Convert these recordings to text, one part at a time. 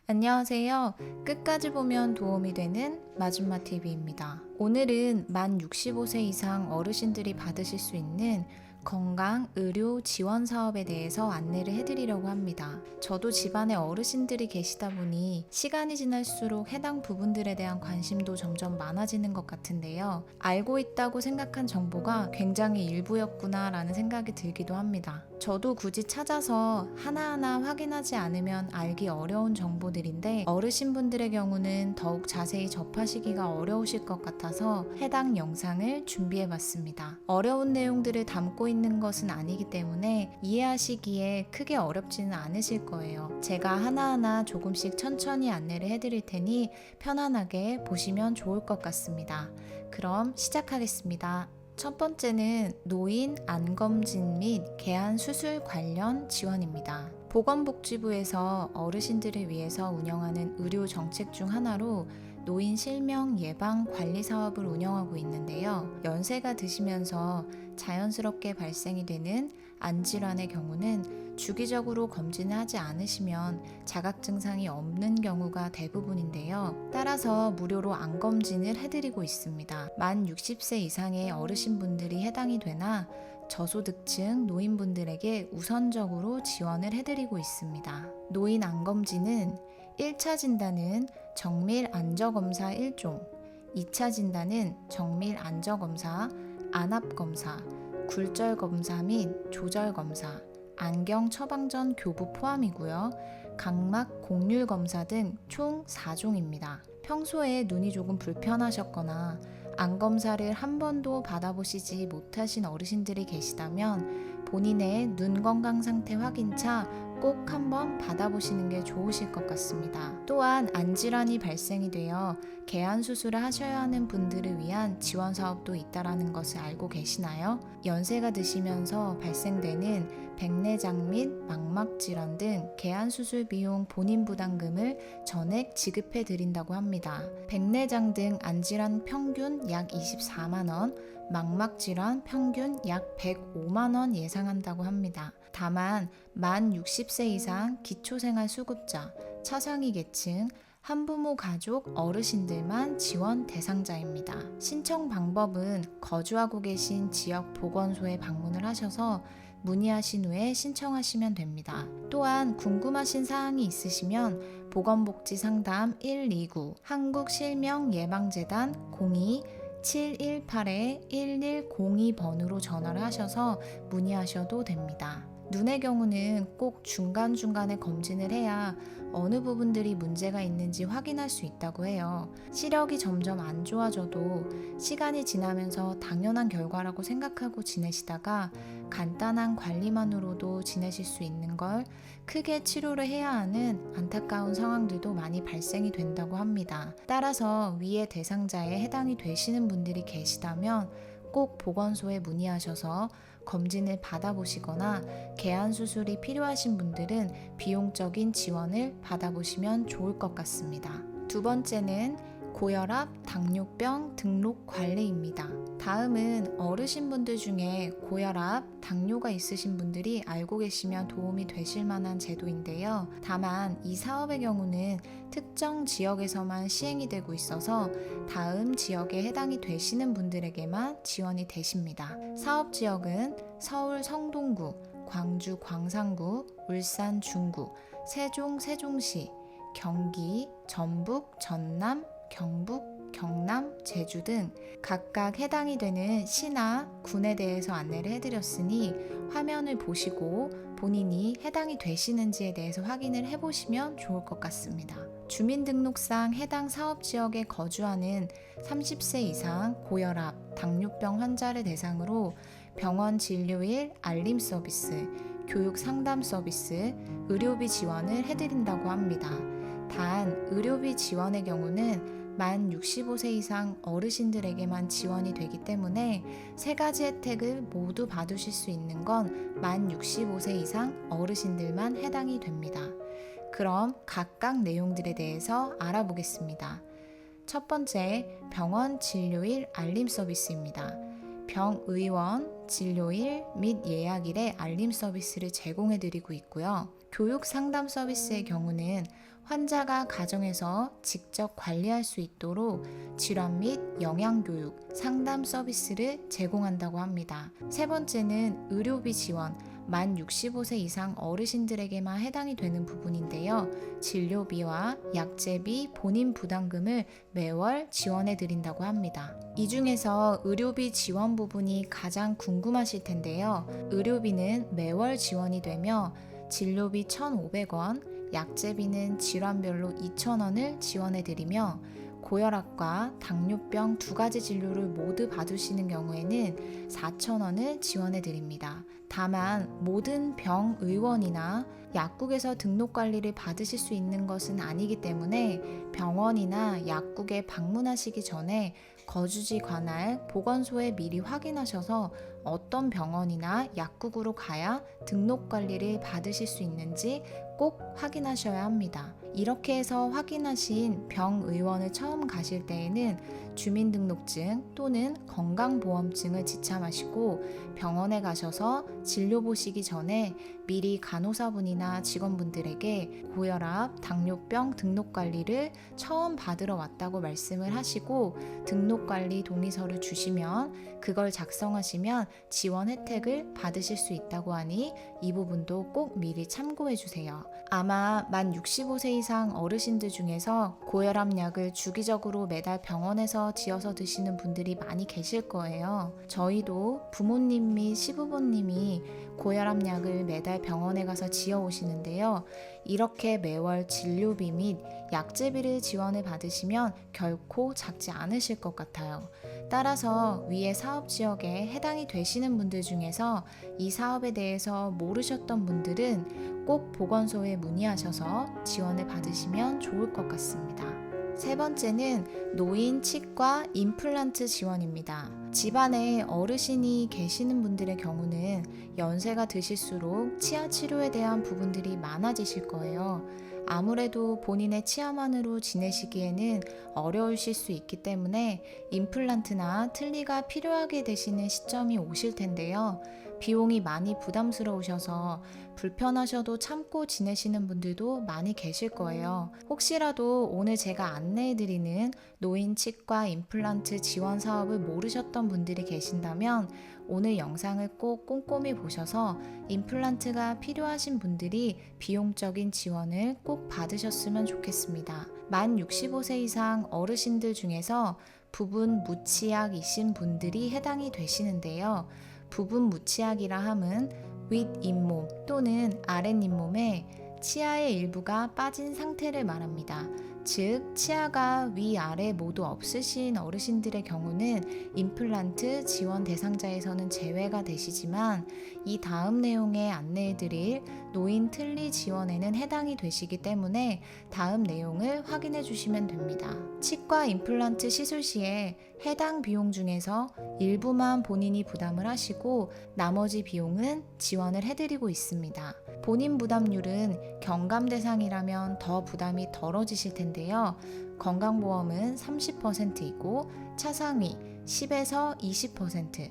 안녕하세요. 끝까지 보면 도움이 되는 마줌마TV입니다. 오늘은 만 65세 이상 어르신들이 받으실 수 있는 건강 의료 지원 사업에 대해서 안내를 해드리려고 합니다. 저도 집안에 어르신들이 계시다 보니 시간이 지날수록 해당 부분들에 대한 관심도 점점 많아지는 것 같은데요. 알고 있다고 생각한 정보가 굉장히 일부였구나라는 생각이 들기도 합니다. 저도 굳이 찾아서 하나하나 확인하지 않으면 알기 어려운 정보들인데 어르신분들의 경우는 더욱 자세히 접하시기가 어려우실 것 같아서 해당 영상을 준비해봤습니다. 어려운 내용들을 담고 있는 것은 아니기 때문에 이해하시기에 크게 어렵지는 않으실 거예요. 제가 하나하나 조금씩 천천히 안내를 해드릴 테니 편안하게 보시면 좋을 것 같습니다. 그럼 시작하겠습니다. 첫 번째는 노인 안검진 및 개안 수술 관련 지원입니다. 보건복지부에서 어르신들을 위해서 운영하는 의료 정책 중 하나로 노인 실명 예방 관리 사업을 운영하고 있는데요. 연세가 드시면서 자연스럽게 발생이 되는 안질환의 경우는 주기적으로 검진을 하지 않으시면 자각 증상이 없는 경우가 대부분인데요. 따라서 무료로 안검진을 해드리고 있습니다. 만 60세 이상의 어르신분들이 해당이 되나 저소득층 노인분들에게 우선적으로 지원을 해드리고 있습니다. 노인 안검진은 1차 진단은 정밀 안저검사 1종, 2차 진단은 정밀 안저검사, 안압검사, 굴절검사 및 조절검사, 안경 처방전 교부 포함이고요. 각막 곡률검사 등 총 4종입니다. 평소에 눈이 조금 불편하셨거나 안검사를 한 번도 받아보시지 못하신 어르신들이 계시다면 본인의 눈 건강 상태 확인차 꼭 한번 받아보시는 게 좋으실 것 같습니다. 또한 안질환이 발생이 되어 개안 수술을 하셔야 하는 분들을 위한 지원 사업도 있다라는 것을 알고 계시나요? 연세가 드시면서 발생되는 백내장 및 망막 질환 등 개안 수술 비용 본인 부담금을 전액 지급해 드린다고 합니다. 백내장 등 안질환 평균 약 24만 원, 망막 질환 평균 약 105만 원 예상한다고 합니다. 다만 만 60세 이상 기초생활수급자, 차상위 계층, 한부모 가족 어르신들만 지원 대상자입니다. 신청 방법은 거주하고 계신 지역 보건소에 방문을 하셔서 문의하신 후에 신청하시면 됩니다. 또한 궁금하신 사항이 있으시면 보건복지상담 129 한국실명예방재단 02-718-1102번으로 전화를 하셔서 문의하셔도 됩니다. 눈의 경우는 꼭 중간중간에 검진을 해야 어느 부분들이 문제가 있는지 확인할 수 있다고 해요. 시력이 점점 안 좋아져도 시간이 지나면서 당연한 결과라고 생각하고 지내시다가 간단한 관리만으로도 지내실 수 있는 걸 크게 치료를 해야 하는 안타까운 상황들도 많이 발생이 된다고 합니다. 따라서 위의 대상자에 해당이 되시는 분들이 계시다면 꼭 보건소에 문의하셔서 검진을 받아보시거나 개안 수술이 필요하신 분들은 비용적인 지원을 받아보시면 좋을 것 같습니다. 두 번째는 고혈압, 당뇨병 등록 관리입니다. 다음은 어르신분들 중에 고혈압, 당뇨가 있으신 분들이 알고 계시면 도움이 되실 만한 제도인데요. 다만 이 사업의 경우는 특정 지역에서만 시행이 되고 있어서 다음 지역에 해당이 되시는 분들에게만 지원이 되십니다. 사업 지역은 서울 성동구, 광주 광산구, 울산 중구, 세종 세종시, 경기, 전북, 전남, 경북, 경남, 제주 등 각각 해당이 되는 시나 군에 대해서 안내를 해드렸으니 화면을 보시고 본인이 해당이 되시는지에 대해서 확인을 해보시면 좋을 것 같습니다. 주민등록상 해당 사업지역에 거주하는 30세 이상 고혈압, 당뇨병 환자를 대상으로 병원 진료일 알림 서비스, 교육 상담 서비스, 의료비 지원을 해드린다고 합니다. 단 의료비 지원의 경우는 만 65세 이상 어르신들에게만 지원이 되기 때문에 세 가지 혜택을 모두 받으실 수 있는 건 만 65세 이상 어르신들만 해당이 됩니다. 그럼 각각 내용들에 대해서 알아보겠습니다. 첫 번째, 병원 진료일 알림 서비스입니다. 병의원 진료일 및 예약일에 알림 서비스를 제공해드리고 있고요. 교육 상담 서비스의 경우는 환자가 가정에서 직접 관리할 수 있도록 질환 및 영양교육, 상담 서비스를 제공한다고 합니다. 세 번째는 의료비 지원, 만 65세 이상 어르신들에게만 해당이 되는 부분인데요. 진료비와 약제비, 본인 부담금을 매월 지원해 드린다고 합니다. 이 중에서 의료비 지원 부분이 가장 궁금하실 텐데요. 의료비는 매월 지원이 되며 진료비 1,500원, 약제비는 질환별로 2,000원을 지원해 드리며 고혈압과 당뇨병 두 가지 진료를 모두 받으시는 경우에는 4,000원을 지원해 드립니다. 다만 모든 병의원이나 약국에서 등록 관리를 받으실 수 있는 것은 아니기 때문에 병원이나 약국에 방문하시기 전에 거주지 관할 보건소에 미리 확인하셔서 어떤 병원이나 약국으로 가야 등록 관리를 받으실 수 있는지 꼭 확인하셔야 합니다. 이렇게 해서 확인하신 병의원을 처음 가실 때에는 주민등록증 또는 건강보험증을 지참하시고 병원에 가셔서 진료 보시기 전에 미리 간호사분이나 직원분들에게 고혈압, 당뇨병 등록 관리를 처음 받으러 왔다고 말씀을 하시고 등록 관리 동의서를 주시면 그걸 작성하시면 지원 혜택을 받으실 수 있다고 하니 이 부분도 꼭 미리 참고해 주세요. 아마 만 65세 이상 어르신들 중에서 고혈압 약을 주기적으로 매달 병원에서 지어서 드시는 분들이 많이 계실 거예요. 저희도 부모님 및 시부모님이 고혈압 약을 매달 병원에 가서 지어 오시는데요. 이렇게 매월 진료비 및 약제비를 지원을 받으시면 결코 작지 않으실 것 같아요. 따라서 위의 사업 지역에 해당이 되시는 분들 중에서 이 사업에 대해서 모르셨던 분들은 꼭 보건소에 문의하셔서 지원을 받으시면 좋을 것 같습니다. 세 번째는 노인 치과 임플란트 지원입니다. 집안에 어르신이 계시는 분들의 경우는 연세가 드실수록 치아 치료에 대한 부분들이 많아지실 거예요. 아무래도 본인의 치아만으로 지내시기에는 어려우실 수 있기 때문에 임플란트나 틀니가 필요하게 되시는 시점이 오실 텐데요. 비용이 많이 부담스러우셔서 불편하셔도 참고 지내시는 분들도 많이 계실 거예요. 혹시라도 오늘 제가 안내해드리는 노인 치과 임플란트 지원 사업을 모르셨던 분들이 계신다면 오늘 영상을 꼭 꼼꼼히 보셔서 임플란트가 필요하신 분들이 비용적인 지원을 꼭 받으셨으면 좋겠습니다. 만 65세 이상 어르신들 중에서 부분 무치약이신 분들이 해당이 되시는데요. 부분 무치약이라 함은 윗잇몸 또는 아랫잇몸에 치아의 일부가 빠진 상태를 말합니다. 즉, 치아가 위아래 모두 없으신 어르신들의 경우는 임플란트 지원 대상자에서는 제외가 되시지만 이 다음 내용에 안내해드릴 노인 틀니 지원에는 해당이 되시기 때문에 다음 내용을 확인해 주시면 됩니다. 치과 임플란트 시술 시에 해당 비용 중에서 일부만 본인이 부담을 하시고 나머지 비용은 지원을 해드리고 있습니다. 본인 부담률은 경감 대상이라면 더 부담이 덜어지실 텐데요. 건강보험은 30%이고 차상위 10에서 20%,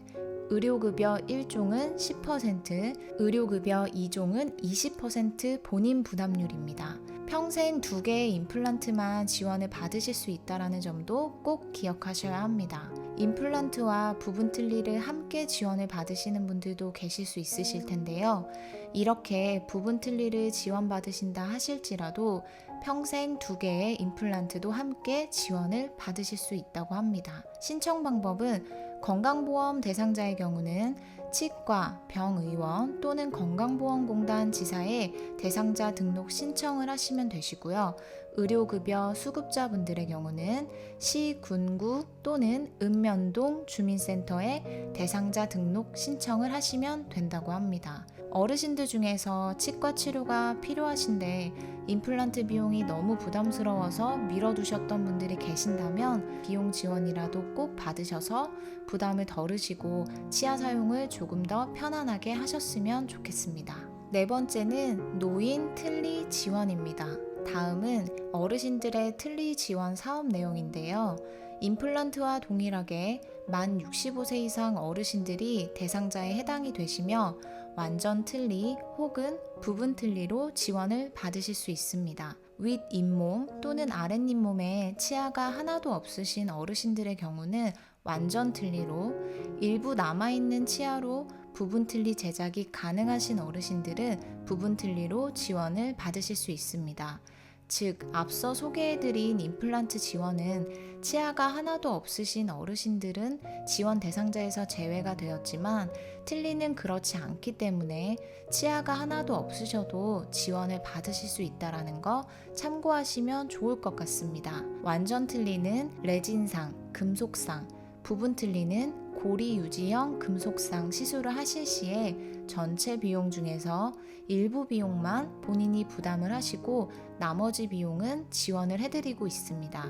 의료급여 1종은 10%, 의료급여 2종은 20% 본인 부담률입니다. 평생 2개의 임플란트만 지원을 받으실 수 있다는 점도 꼭 기억하셔야 합니다. 임플란트와 부분 틀니를 함께 지원을 받으시는 분들도 계실 수 있으실 텐데요. 이렇게 부분 틀니를 지원받으신다 하실지라도 평생 2개의 임플란트도 함께 지원을 받으실 수 있다고 합니다. 신청 방법은 건강보험 대상자의 경우는 치과, 병의원 또는 건강보험공단 지사에 대상자 등록 신청을 하시면 되시고요. 의료급여 수급자분들의 경우는 시, 군구 또는 읍면동 주민센터에 대상자 등록 신청을 하시면 된다고 합니다. 어르신들 중에서 치과 치료가 필요하신데 임플란트 비용이 너무 부담스러워서 미뤄두셨던 분들이 계신다면 비용 지원이라도 꼭 받으셔서 부담을 덜으시고 치아 사용을 조금 더 편안하게 하셨으면 좋겠습니다. 네 번째는 노인 틀니 지원입니다. 다음은 어르신들의 틀니 지원 사업 내용인데요. 임플란트와 동일하게 만 65세 이상 어르신들이 대상자에 해당이 되시며 완전 틀니 혹은 부분 틀니로 지원을 받으실 수 있습니다. 윗 잇몸 또는 아랫 잇몸에 치아가 하나도 없으신 어르신들의 경우는 완전 틀니로, 일부 남아있는 치아로 부분 틀니 제작이 가능하신 어르신들은 부분 틀니로 지원을 받으실 수 있습니다. 즉, 앞서 소개해드린 임플란트 지원은 치아가 하나도 없으신 어르신들은 지원 대상자에서 제외가 되었지만 틀니는 그렇지 않기 때문에 치아가 하나도 없으셔도 지원을 받으실 수 있다는 거 참고하시면 좋을 것 같습니다. 완전 틀니는 레진상, 금속상, 부분 틀니는 고리 유지형 금속상 시술을 하실 시에 전체 비용 중에서 일부 비용만 본인이 부담을 하시고 나머지 비용은 지원을 해드리고 있습니다.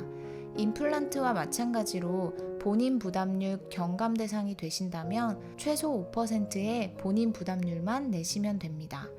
임플란트와 마찬가지로 본인 부담률 경감 대상이 되신다면 최소 5%의 본인 부담률만 내시면 됩니다.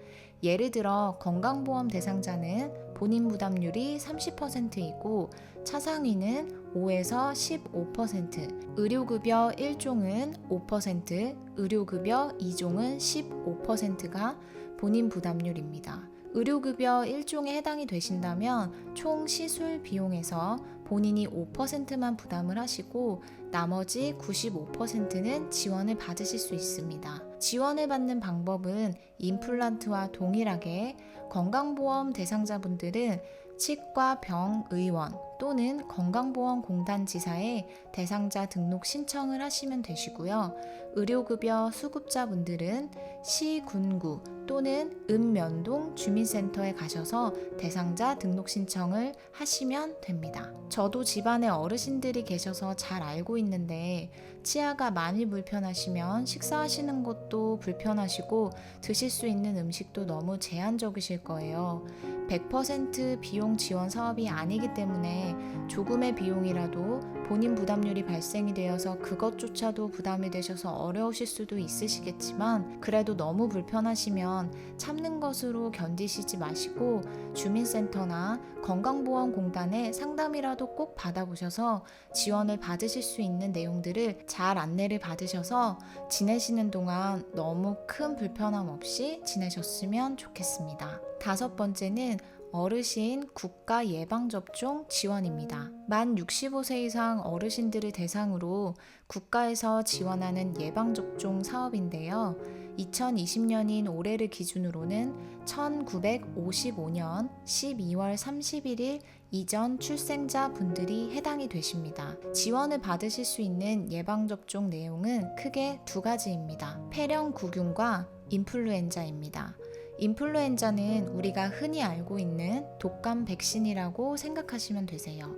예를 들어 건강보험 대상자는 본인 부담률이 30%이고 차상위는 5에서 15%, 의료급여 1종은 5%, 의료급여 2종은 15%가 본인 부담률입니다. 의료급여 1종에 해당이 되신다면 총 시술 비용에서 본인이 5%만 부담을 하시고 나머지 95%는 지원을 받으실 수 있습니다. 지원을 받는 방법은 임플란트와 동일하게 건강보험 대상자분들은 치과 병의원 또는 건강보험공단 지사에 대상자 등록 신청을 하시면 되시고요. 의료급여 수급자분들은 시군구 또는 읍면동 주민센터에 가셔서 대상자 등록 신청을 하시면 됩니다. 저도 집안에 어르신들이 계셔서 잘 알고 있는데 치아가 많이 불편하시면 식사하시는 것도 불편하시고 드실 수 있는 음식도 너무 제한적이실 거예요. 100% 비용 지원 사업이 아니기 때문에 조금의 비용이라도 본인 부담률이 발생이 되어서 그것조차도 부담이 되셔서 어려우실 수도 있으시겠지만 그래도 너무 불편하시면 참는 것으로 견디시지 마시고 주민센터나 건강보험공단에 상담이라도 꼭 받아보셔서 지원을 받으실 수 있는 내용들을 잘 안내를 받으셔서 지내시는 동안 너무 큰 불편함 없이 지내셨으면 좋겠습니다. 5번째는 어르신 국가 예방접종 지원입니다. 만 65세 이상 어르신들을 대상으로 국가에서 지원하는 예방접종 사업인데요. 2020년인 올해를 기준으로는 1955년 12월 31일 이전 출생자 분들이 해당이 되십니다. 지원을 받으실 수 있는 예방접종 내용은 크게 2가지입니다. 폐렴구균과 인플루엔자입니다. 인플루엔자는 우리가 흔히 알고 있는 독감 백신이라고 생각하시면 되세요.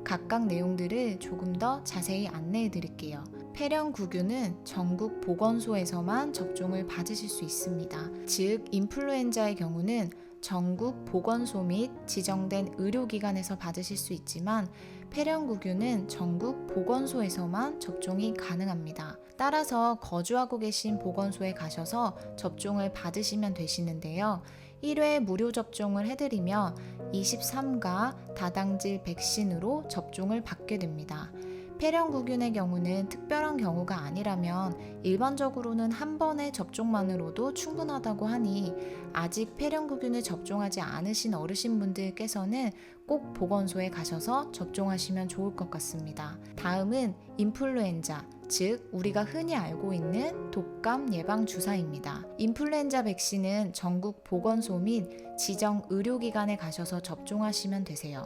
각각 내용들을 조금 더 자세히 안내해 드릴게요. 폐렴구균은 전국 보건소에서만 접종을 받으실 수 있습니다. 즉, 인플루엔자의 경우는 전국 보건소 및 지정된 의료기관에서 받으실 수 있지만 폐렴구균은 전국 보건소에서만 접종이 가능합니다. 따라서 거주하고 계신 보건소에 가셔서 접종을 받으시면 되시는데요. 1회 무료 접종을 해드리며 23가 다당질 백신으로 접종을 받게 됩니다. 폐렴구균의 경우는 특별한 경우가 아니라면 일반적으로는 한 번의 접종만으로도 충분하다고 하니 아직 폐렴구균을 접종하지 않으신 어르신분들께서는 꼭 보건소에 가셔서 접종하시면 좋을 것 같습니다. 다음은 인플루엔자, 즉 우리가 흔히 알고 있는 독감 예방 주사입니다. 인플루엔자 백신은 전국 보건소 및 지정 의료기관에 가셔서 접종하시면 되세요.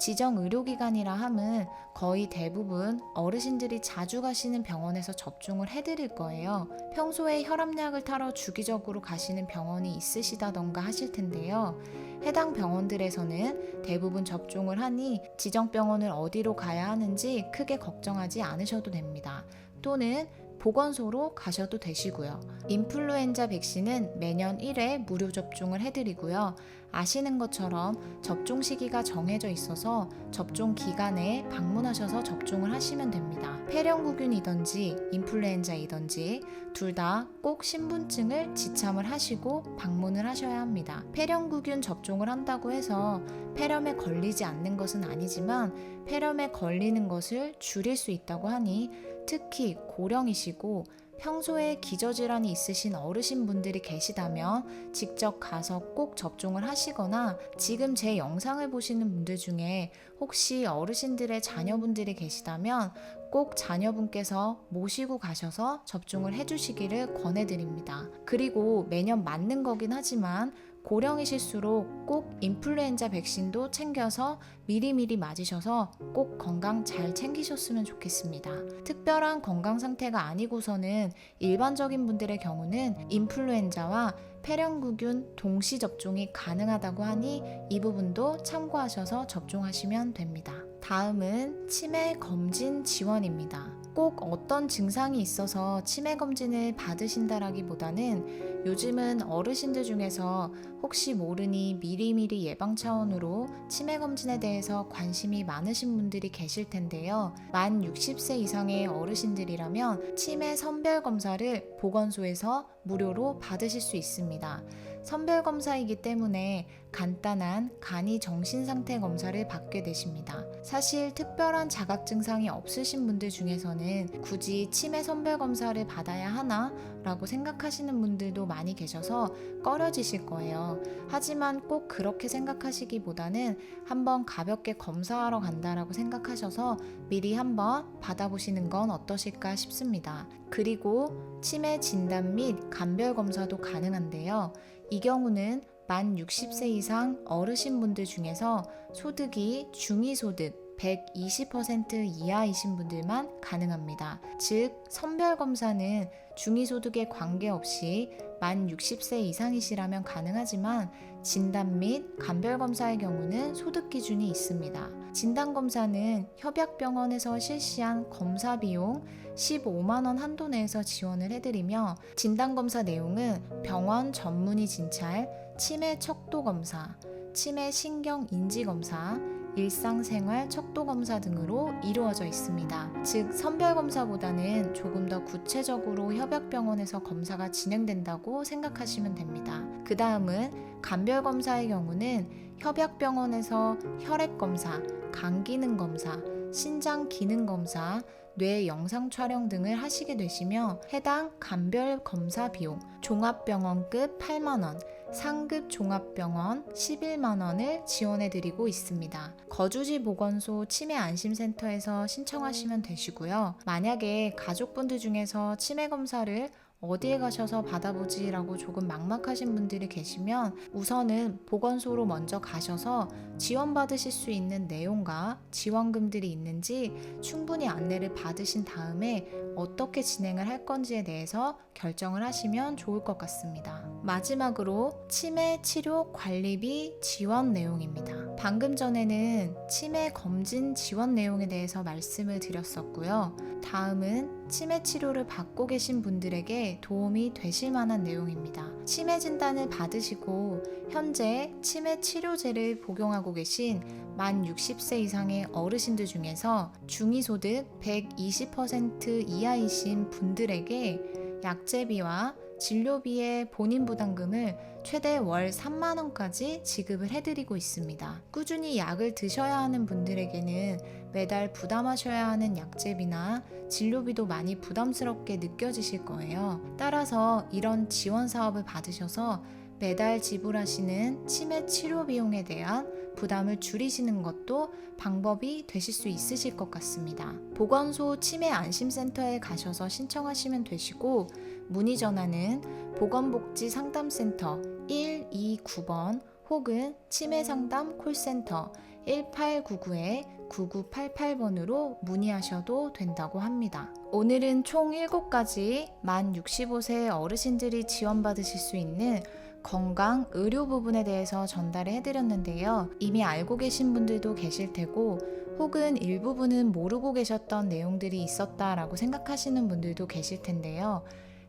지정 의료기관이라 함은 거의 대부분 어르신들이 자주 가시는 병원에서 접종을 해드릴 거예요. 평소에 혈압약을 타러 주기적으로 가시는 병원이 있으시다던가 하실 텐데요. 해당 병원들에서는 대부분 접종을 하니 지정 병원을 어디로 가야 하는지 크게 걱정하지 않으셔도 됩니다. 또는 보건소로 가셔도 되시고요. 인플루엔자 백신은 매년 1회 무료 접종을 해드리고요. 아시는 것처럼 접종 시기가 정해져 있어서 접종 기간에 방문하셔서 접종을 하시면 됩니다. 폐렴구균이든지 인플루엔자이든지 둘 다 꼭 신분증을 지참을 하시고 방문을 하셔야 합니다. 폐렴구균 접종을 한다고 해서 폐렴에 걸리지 않는 것은 아니지만 폐렴에 걸리는 것을 줄일 수 있다고 하니 특히 고령이시고 평소에 기저질환이 있으신 어르신분들이 계시다면 직접 가서 꼭 접종을 하시거나 지금 제 영상을 보시는 분들 중에 혹시 어르신들의 자녀분들이 계시다면 꼭 자녀분께서 모시고 가셔서 접종을 해주시기를 권해드립니다. 그리고 매년 맞는 거긴 하지만 고령이실수록 꼭 인플루엔자 백신도 챙겨서 미리미리 맞으셔서 꼭 건강 잘 챙기셨으면 좋겠습니다. 특별한 건강 상태가 아니고서는 일반적인 분들의 경우는 인플루엔자와 폐렴구균 동시 접종이 가능하다고 하니 이 부분도 참고하셔서 접종하시면 됩니다. 다음은 치매 검진 지원입니다. 꼭 어떤 증상이 있어서 치매 검진을 받으신다라기보다는 요즘은 어르신들 중에서 혹시 모르니 미리미리 예방 차원으로 치매 검진에 대해서 관심이 많으신 분들이 계실 텐데요. 만 60세 이상의 어르신들이라면 치매 선별 검사를 보건소에서 무료로 받으실 수 있습니다. 선별 검사이기 때문에 간단한 간이 정신 상태 검사를 받게 되십니다. 사실 특별한 자각 증상이 없으신 분들 중에서는 굳이 치매 선별 검사를 받아야 하나? 라고 생각하시는 분들도 많이 계셔서 꺼려지실 거예요. 하지만 꼭 그렇게 생각하시기보다는 한번 가볍게 검사하러 간다라고 생각하셔서 미리 한번 받아보시는 건 어떠실까 싶습니다. 그리고 치매 진단 및 간별 검사도 가능한데요. 이 경우는 만 60세 이상 어르신분들 중에서 소득이 중위소득 120% 이하이신 분들만 가능합니다. 즉, 선별검사는 중위소득에 관계없이 만 60세 이상이시라면 가능하지만 진단 및 간별검사의 경우는 소득 기준이 있습니다. 진단검사는 협약병원에서 실시한 검사 비용 15만 원 한도 내에서 지원을 해드리며 진단검사 내용은 병원 전문의 진찰, 치매 척도검사, 치매 신경인지검사, 일상생활 척도검사 등으로 이루어져 있습니다. 즉, 선별검사보다는 조금 더 구체적으로 협약병원에서 검사가 진행된다고 생각하시면 됩니다. 그 다음은 간별검사의 경우는 협약병원에서 혈액검사, 간기능검사, 신장기능검사, 뇌 영상 촬영 등을 하시게 되시며 해당 간별 검사 비용 종합병원급 8만 원, 상급 종합병원 11만 원을 지원해 드리고 있습니다. 거주지 보건소 치매 안심센터에서 신청하시면 되시고요. 만약에 가족분들 중에서 치매 검사를 어디에 가셔서 받아보지 라고 조금 막막하신 분들이 계시면 우선은 보건소로 먼저 가셔서 지원받으실 수 있는 내용과 지원금들이 있는지 충분히 안내를 받으신 다음에 어떻게 진행을 할 건지에 대해서 결정을 하시면 좋을 것 같습니다. 마지막으로 치매 치료 관리비 지원 내용입니다. 방금 전에는 치매 검진 지원 내용에 대해서 말씀을 드렸었고요. 다음은 치매 치료를 받고 계신 분들에게 도움이 되실 만한 내용입니다. 치매 진단을 받으시고 현재 치매 치료제를 복용하고 계신 만 60세 이상의 어르신들 중에서 중위소득 120% 이하이신 분들에게 약제비와 진료비의 본인 부담금을 최대 월 3만 원까지 지급을 해드리고 있습니다. 꾸준히 약을 드셔야 하는 분들에게는 매달 부담하셔야 하는 약제비나 진료비도 많이 부담스럽게 느껴지실 거예요. 따라서 이런 지원 사업을 받으셔서 매달 지불하시는 치매 치료 비용에 대한 부담을 줄이시는 것도 방법이 되실 수 있으실 것 같습니다. 보건소 치매 안심센터에 가셔서 신청하시면 되시고 문의 전화는 보건복지상담센터 129번 혹은 치매상담 콜센터 1899-9988번으로 문의하셔도 된다고 합니다. 오늘은 총 7가지 만 65세 어르신들이 지원받으실 수 있는 건강, 의료 부분에 대해서 전달을 해드렸는데요. 이미 알고 계신 분들도 계실 테고 혹은 일부분은 모르고 계셨던 내용들이 있었다라고 생각하시는 분들도 계실 텐데요.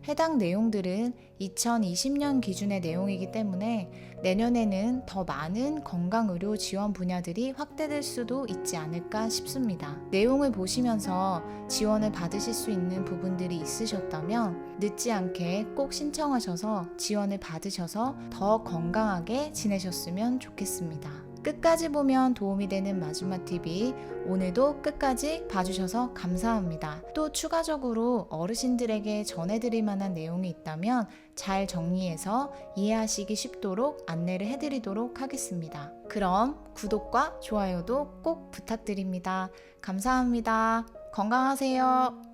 해당 내용들은 2020년 기준의 내용이기 때문에 내년에는 더 많은 건강의료 지원 분야들이 확대될 수도 있지 않을까 싶습니다. 내용을 보시면서 지원을 받으실 수 있는 부분들이 있으셨다면 늦지 않게 꼭 신청하셔서 지원을 받으셔서 더 건강하게 지내셨으면 좋겠습니다. 끝까지 보면 도움이 되는 마줌마TV, 오늘도 끝까지 봐주셔서 감사합니다. 또 추가적으로 어르신들에게 전해드릴 만한 내용이 있다면 잘 정리해서 이해하시기 쉽도록 안내를 해드리도록 하겠습니다. 그럼 구독과 좋아요도 꼭 부탁드립니다. 감사합니다. 건강하세요.